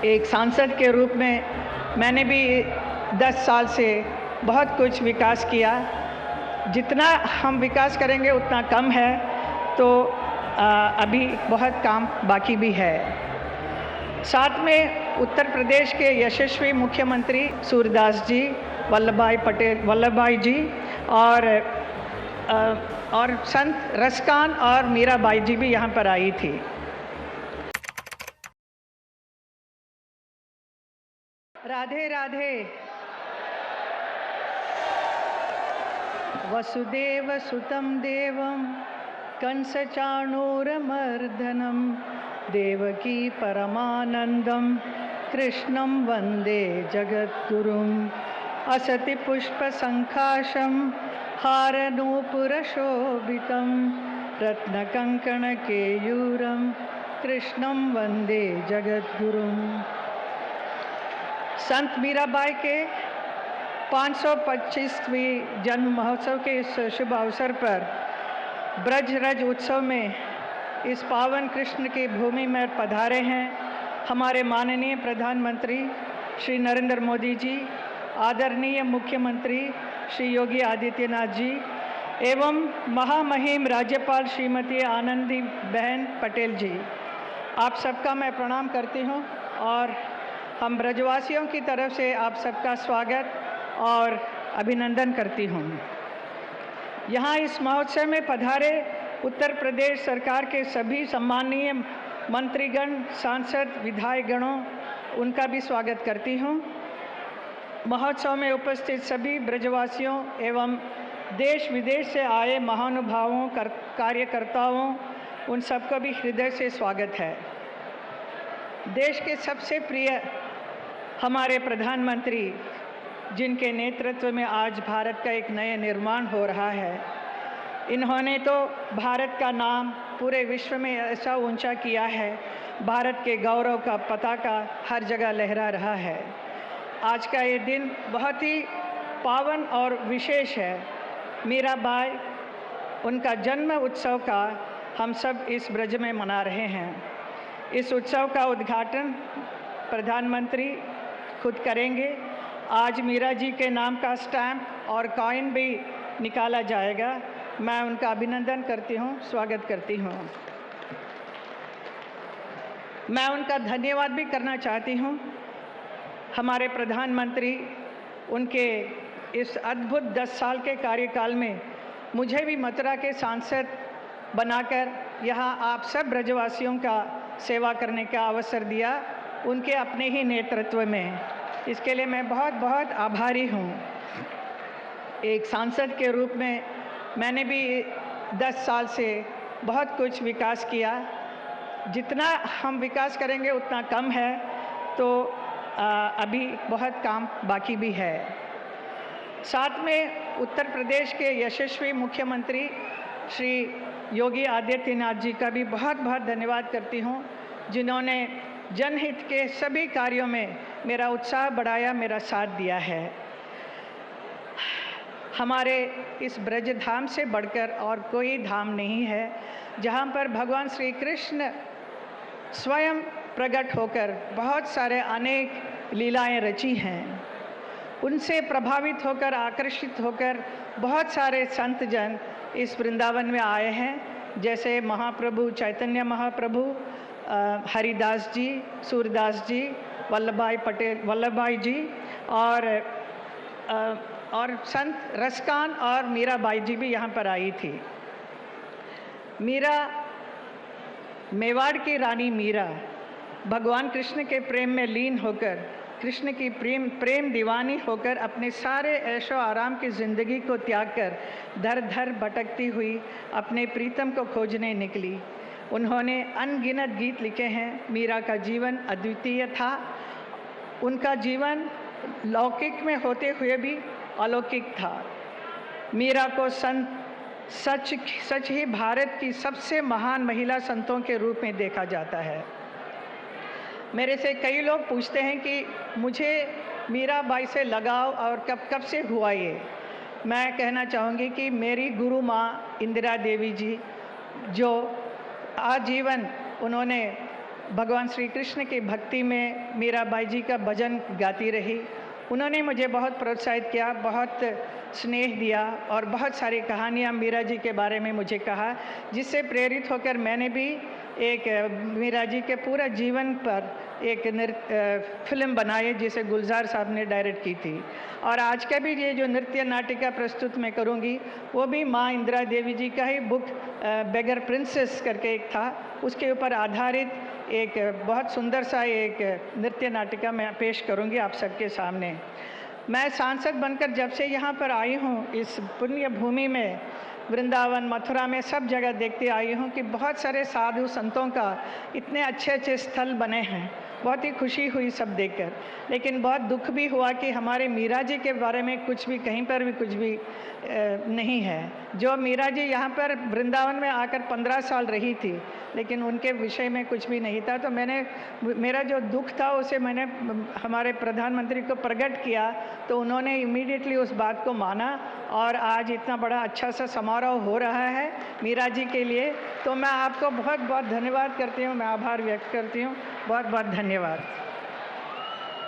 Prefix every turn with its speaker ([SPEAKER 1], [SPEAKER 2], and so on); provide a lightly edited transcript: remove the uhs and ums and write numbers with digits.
[SPEAKER 1] एक सांसद के रूप में मैंने भी 10 साल से बहुत कुछ विकास किया। जितना हम विकास करेंगे उतना कम है, तो अभी बहुत काम बाकी भी है। साथ में उत्तर प्रदेश के यशस्वी मुख्यमंत्री सूरदास जी, वल्लभ भाई जी और संत रसकान और मीराबाई जी भी यहाँ पर आई थी। राधे राधे। वसुदेव सुतं देवं कंसचाणूरमर्दनं देवकी परमानंदं कृष्णं वंदे जगद्गुरुम् असति पुष्पसंकाशं हारनूपुरशोभितं रत्नकङ्कणकेयूरं कृष्णं वंदे जगद्गुरुम्। संत मीराबाई के 525वीं जन्म महोत्सव के इस शुभ अवसर पर ब्रज रज उत्सव में इस पावन कृष्ण की भूमि में पधारे हैं हमारे माननीय प्रधानमंत्री श्री नरेंद्र मोदी जी, आदरणीय मुख्यमंत्री श्री योगी आदित्यनाथ जी एवं महामहिम राज्यपाल श्रीमती आनंदीबेन पटेल जी। आप सबका मैं प्रणाम करती हूँ और हम ब्रजवासियों की तरफ से आप सबका स्वागत और अभिनंदन करती हूँ। यहाँ इस महोत्सव में पधारे उत्तर प्रदेश सरकार के सभी सम्माननीय मंत्रीगण, सांसद, विधायकगणों, उनका भी स्वागत करती हूँ। महोत्सव में उपस्थित सभी ब्रजवासियों एवं देश विदेश से आए महानुभावों, कार्यकर्ताओं, उन सबका भी हृदय से स्वागत है। देश के सबसे प्रिय हमारे प्रधानमंत्री, जिनके नेतृत्व में आज भारत का एक नया निर्माण हो रहा है, इन्होंने तो भारत का नाम पूरे विश्व में ऐसा ऊंचा किया है, भारत के गौरव का पताका हर जगह लहरा रहा है। आज का ये दिन बहुत ही पावन और विशेष है। मीराबाई, उनका जन्म उत्सव का हम सब इस ब्रज में मना रहे हैं। इस उत्सव का उद्घाटन प्रधानमंत्री खुद करेंगे। आज मीरा जी के नाम का स्टैम्प और कॉइन भी निकाला जाएगा। मैं उनका अभिनंदन करती हूँ, स्वागत करती हूँ। मैं उनका धन्यवाद भी करना चाहती हूँ। हमारे प्रधानमंत्री, उनके इस अद्भुत 10 साल के कार्यकाल में मुझे भी मथुरा के सांसद बनाकर यहाँ आप सब ब्रजवासियों का सेवा करने का अवसर दिया, उनके अपने ही नेतृत्व में। इसके लिए मैं बहुत बहुत आभारी हूँ। एक सांसद के रूप में मैंने भी 10 साल से बहुत कुछ विकास किया। जितना हम विकास करेंगे उतना कम है, तो अभी बहुत काम बाकी भी है। साथ में उत्तर प्रदेश के यशस्वी मुख्यमंत्री श्री योगी आदित्यनाथ जी का भी बहुत बहुत धन्यवाद करती हूँ, जिन्होंने जनहित के सभी कार्यों में मेरा उत्साह बढ़ाया, मेरा साथ दिया है। हमारे इस ब्रज धाम से बढ़कर और कोई धाम नहीं है, जहाँ पर भगवान श्री कृष्ण स्वयं प्रकट होकर बहुत सारे अनेक लीलाएं रची हैं। उनसे प्रभावित होकर, आकर्षित होकर बहुत सारे संत जन इस वृंदावन में आए हैं, जैसे महाप्रभु चैतन्य महाप्रभु, हरिदास जी, सूरदास जी, वल्लभ भाई जी और संत रसकान और मीराबाई जी भी यहाँ पर आई थी। मीरा, मेवाड़ की रानी मीरा भगवान कृष्ण के प्रेम में लीन होकर, कृष्ण की प्रेम दीवानी होकर अपने सारे ऐशो आराम की ज़िंदगी को त्याग कर दर दर भटकती हुई अपने प्रीतम को खोजने निकली। उन्होंने अनगिनत गीत लिखे हैं। मीरा का जीवन अद्वितीय था। उनका जीवन लौकिक में होते हुए भी अलौकिक था। मीरा को सच ही भारत की सबसे महान महिला संतों के रूप में देखा जाता है। मेरे से कई लोग पूछते हैं कि मुझे मीराबाई से लगाव और कब से हुआ ये। मैं कहना चाहूँगी कि मेरी गुरु माँ इंदिरा देवी जी, जो आजीवन उन्होंने भगवान श्री कृष्ण की भक्ति में मीराबाई जी का भजन गाती रही। उन्होंने मुझे बहुत प्रोत्साहित किया, बहुत स्नेह दिया और बहुत सारी कहानियाँ मीरा जी के बारे में मुझे कहा, जिससे प्रेरित होकर मैंने भी एक मीरा जी के पूरा जीवन पर एक फिल्म बनाई जिसे गुलजार साहब ने डायरेक्ट की थी। और आज का भी ये जो नृत्य नाटिका प्रस्तुत मैं करूँगी वो भी माँ इंदिरा देवी जी का ही बुक बेगर प्रिंसेस करके एक था, उसके ऊपर आधारित एक बहुत सुंदर सा एक नृत्य नाटिका मैं पेश करूँगी आप सबके सामने। मैं सांसद बनकर जब से यहाँ पर आई हूँ, इस पुण्य भूमि में, वृंदावन मथुरा में सब जगह देखते आई हूँ कि बहुत सारे साधु संतों का इतने अच्छे अच्छे स्थल बने हैं। बहुत ही खुशी हुई सब देखकर, लेकिन बहुत दुख भी हुआ कि हमारे मीरा जी के बारे में कुछ भी, कहीं पर भी कुछ भी नहीं है। जो मीरा जी यहाँ पर वृंदावन में आकर 15 साल रही थी, लेकिन उनके विषय में कुछ भी नहीं था। तो मेरा जो दुख था उसे मैंने हमारे प्रधानमंत्री को प्रकट किया, तो उन्होंने इमीडिएटली उस बात को माना और आज इतना बड़ा अच्छा सा समारोह हो रहा है मीरा जी के लिए। तो मैं आपको बहुत बहुत धन्यवाद करती हूँ, मैं आभार व्यक्त करती हूँ। बहुत बहुत धन्यवाद।